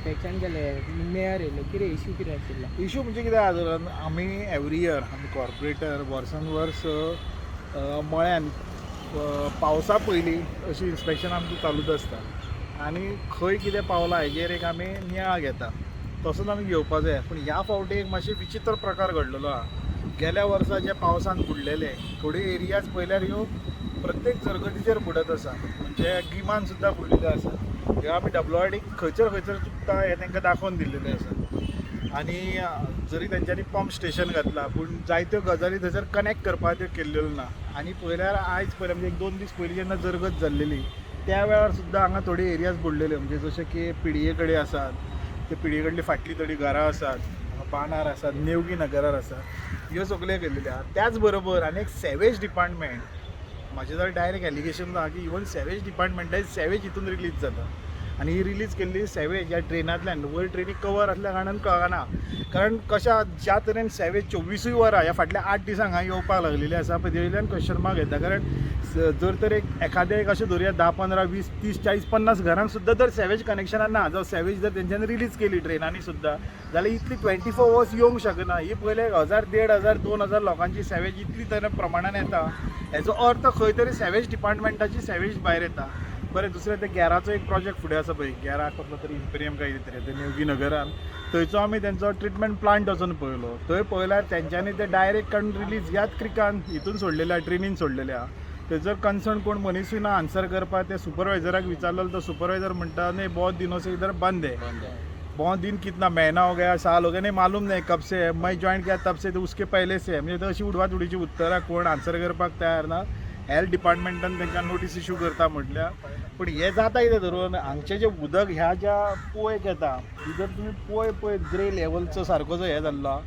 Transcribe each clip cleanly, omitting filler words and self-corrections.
Inspection केलें mayor येयलो कितें इश्यू कितें आशिल्लो? इश्यू म्हणजे कितें आहा तर आमी एवरी इयर आमी कॉर्पोरेटर वर्सान वर्स मळ्यान पावसा पयलीं अशी इन्स्पेक्शन आमची चालूच आसता आनी खंय कितें पावलां हेजेर एक आमी नियाळ घेता. तसोच आमी घेवपा जाय. पूण ह्या फावटी एक मातशे विचित्र प्रकार घडलेलो आहा. गेल्या वर्सा जे पावसान बुडलेले थोडे एरियाज पयल्यार ह्यो प्रत्येक जरगटीचेर बुडत आसा, म्हणजे गिमान सुद्दां बुडिल्ले आसा. ह्यो आमी WRDक खंयसर चुकता हें तांकां दाखोवन दिल्लेलें आसा. आनी जरी तेंच्यांनी पंप स्टेशन घातलां पूण जायत्यो गजाली थंयसर कनेक्ट करपाच्यो केल्ल्यो ना. आनी पयल्यार आयज पयल्यार म्हणजे 1-2 दीस पयलीं जेन्ना जरगत जाल्लेली त्या वेळार सुद्दां हांगा थोडे एरियाज बुडलेले, म्हणजे जशे की पिडये कडेन आसात, ते पिडये कडली फाटली थोडी घरां आसात, बांदार आसात, नेवगी नगरार आसा, ह्यो सगळ्यो गेल्ल्यो आहा. त्याच बरोबर आनी एक सॅवेज डिपार्टमेंट, म्हाजे जर डायरेक्ट एलिगेशन आहा की इवन सॅवेज डिपार्टमेंटाची सॅवेज हितून रिलीज जाता आनी ही रिलीज केल्ली सॅवेज ह्या ट्रेनांतल्यान वयर ट्रेनी कवर आसल्या कारणान कळना. कारण कशा ज्या तरेन सॅवेज 24 वरां ह्या फाटल्या 8 दिसांक हांगा येवपाक लागलेली आसा पळय, तेजे वयल्यान क्वेश्चन मार्क येता. कारण जर तर एखाद्या अशें धरुया 10, 15, 20, 30, 40, 50 घरांक सुद्दां जर सॅवेज कनेक्शनां ना, जावं सॅवेज जर तेंच्यांनी रिलीज केली ट्रेनांनी सुद्दां, जाल्यार इतली 24 अवर्स येवंक शकना. ही पयले 1000, 1500, 2000 लोकांची सॅवेज इतली तरेन प्रमाणान येता, हेजो अर्थ खंय तरी सॅवेज डिपार्टमेंटाची सॅवेज भायर येता. बरें, दुसरें ते गॅराचो एक प्रोजेक्ट फुडें आसा पळय, गॅरा कसलो तरी इम्पेरियम काय कितें ते नेवगी नगरान, थंयचो आमी तेंचो ट्रिटमेंट प्लांट वचून पळयलो. थंय पळयल्यार तेंच्यांनी ते डायरेक्ट काडून रिलीज ह्याच क्रिकान हितून सोडलेले आहा, ट्रेनीन सोडलेले आहा. थंयसर कन्सर्न कोण मनीसूय ना आन्सर करपाक. ते सुपरवायझराक विचारलेलो, तो सुपरवायझर म्हणटा नहीं बहुत दिनों से इधर बंद है. बहुत दिन कितना महीना हो गया, साल हो गया, नहीं मालूम नहीं कब से है, मैं जॉइन किया तब से, तो उसके पहले से है. म्हणजे अशी उडवा उडीची उतरां कोण आन्सर करपाक तयार ना. हेल्थ डिपार्टमेंटान तांकां नोटीस इश्यू करता म्हटल्या. पूण हें जाता कितें धरून हांगचें जें उदक ह्या ज्या पोयक येता, जर तुमी पळय ग्रे लेवलचो सारको जो हें जाल्लो,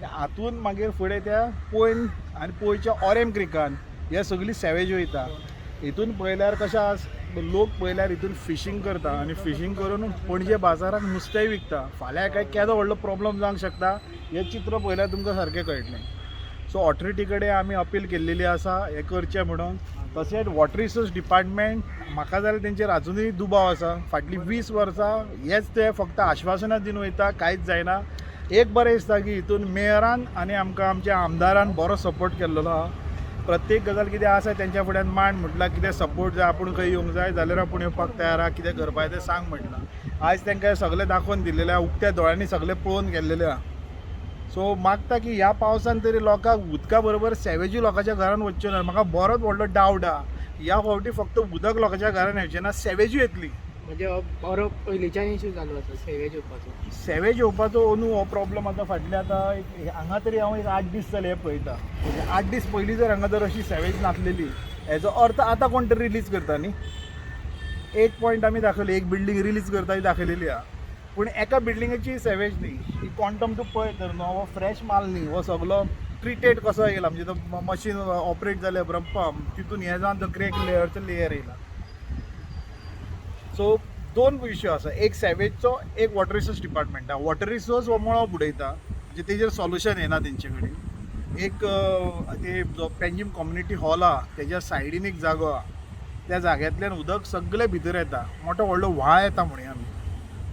हातून मागीर फुडें त्या पोयन आनी पोयच्या ऑरेम क्रिकान हे सगळी सॅवेज वयता. हितून पळयल्यार कशें आसा, लोक पळयल्यार हितून फिशींग करता आनी फिशींग करून पणजे बाजाराक नुस्तेंय विकता. फाल्यां काय केदो व्हडलो प्रॉब्लम जावंक शकता हें चित्र पळयल्यार तुमकां सारकें कळटलें. सो ऑथॉरिटी कडेन आमी अपील केल्लेली आसा हें करचें म्हणून. तशेंच वॉटर रिसोर्स डिपार्टमेंट, म्हाका जाल्यार तेंचेर आजुनूय दुबाव आसा. फाटलीं 20 वर्सां हेच ते फक्त आश्वासनां दिवन वयता, कांयच जायना. एक बरें दिसता की हितून मेयरान आनी आमकां आमच्या आमदारान बरो सपोर्ट केल्लो आहा. प्रत्येक गजाल कितें आसा तेंच्या फुड्यान मांड म्हटल्यार, कितें सपोर्ट जाय, आपूण खंय येवंक जाय जाल्यार आपूण येवपाक तयार आहा, कितें करपाक तें सांग म्हटलां. आयज तांकां सगळें दाखोवन दिल्लेलें आहा, उक्त्या दोळ्यांनी सगळें पळोवन गेल्लेलें आहा. सो मागता की ह्या पावसान तरी लोकांक उदका बरोबर सॅवेजूय लोकांच्या घरान वच्च्यो ना. म्हाका बरोच व्हडलो डावट आहा, ह्या फावटी फक्त उदक लोकांच्या घरान येवचें ना, सॅवेजूय येतली. म्हणजे हो बरो पयलींच्यान इश्यू चालू आसा सॅवेज येवपाचो. सॅवेज येवपाचो अंदू हो प्रॉब्लम आतां फाटले आतां हांगा तरी हांव एक 8 दीस जाले हें पळयता. 8 दीस पयलीं जर हांगा जर अशी सॅवेज नासलेली, हेजो अर्थ आतां कोण तरी रिलीज करता न्ही. एक पॉयंट आमी दाखयली, एक बिल्डींग रिलीज करता ही दाखयलेली आहा, पूण एका बिल्डिंगेची सॅवेज न्ही. ही क्वांटम तूं पळय तर न्हू, हो फ्रेश माल न्ही, हो सगळो ट्रिटेड कसो येयला, म्हणजे तो मशीन ऑपरेट जाले उपरांत पंप तितून हें जावन तो क्रेक लेयरचो लेयर येयला. सो 2 इश्यू आसा, एक सॅवेजचो, एक वॉटर रिसोर्स डिपार्टमेंटा. वॉटर रिसोर्स हो मळो बुडयता, म्हणजे तेजेर सोल्युशन येना तेंचे कडेन. एक ते जो पेंजीम कम्युनिटी हॉल आहा तेज्या सायडीन एक जागो आहा, त्या जाग्यांतल्यान उदक सगळें भितर येता. मोठो व्हडलो व्हाळ येता म्हणया आमी.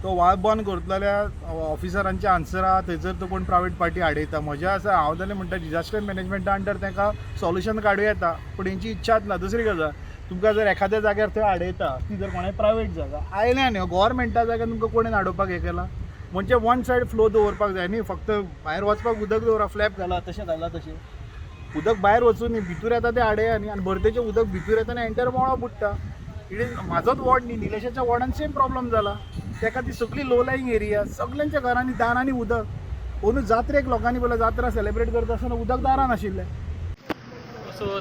तो व्हाळ बंद करतलो जाल्यार ऑफिसरांचे आन्सर आहा, थंयसर तो कोण प्रायवेट पार्टी आडयता. म्हजें आसा, हांव जाल्यार म्हणटा डिजास्टर मॅनेजमेंटा अंडर तांकां सोल्युशन काडूं येता, पूण हेंची इच्छाच ना. दुसरी गजाल, तुमकां जर एखाद्या जाग्यार थंय आडयता, ती जर कोणाय प्रायवेट जागा आयल्या न्ही, गव्हर्मेंटा जाग्यार तुमकां कोणेन आडोवपाक हें केला. म्हणजे वन सायड फ्लो दवरपाक जाय न्ही, फक्त भायर वचपाक उदक दवरा, फ्लॅप घाला, तशें घाला, तशें उदक भायर वचून न्ही, भितूर येता तें आडया न्ही. आनी भरतेचें उदक भितूर येता आनी एंटर मळो बुडटा. इडे म्हाजोच वॉर्ड न्ही, निलेशाच्या वॉर्डान सेम प्रॉब्लम जाला. तेका ती सगळी लो लायंग एरिया, सगळ्यांच्या घरांनी दारांनी उदक. अंदू जात्रेक लोकांनी पळय जात्रा सेलिब्रेट करता आसतना उदक दारान आशिल्लें. So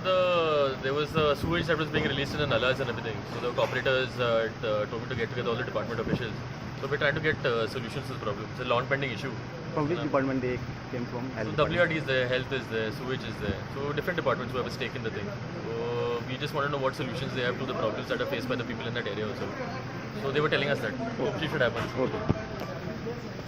there was sewage that was being released in the nalas and everything. So the corporators told me to get together all the department officials. So we're trying to get solutions to the problem. It's a long pending issue. From which department they came from? So WRD is there, health is there, sewage is there. So different departments who have a stake in the thing. So we just want to know what solutions they have to the problems that are faced by the people in that area also. So they were telling us that hopefully should happen. Okay.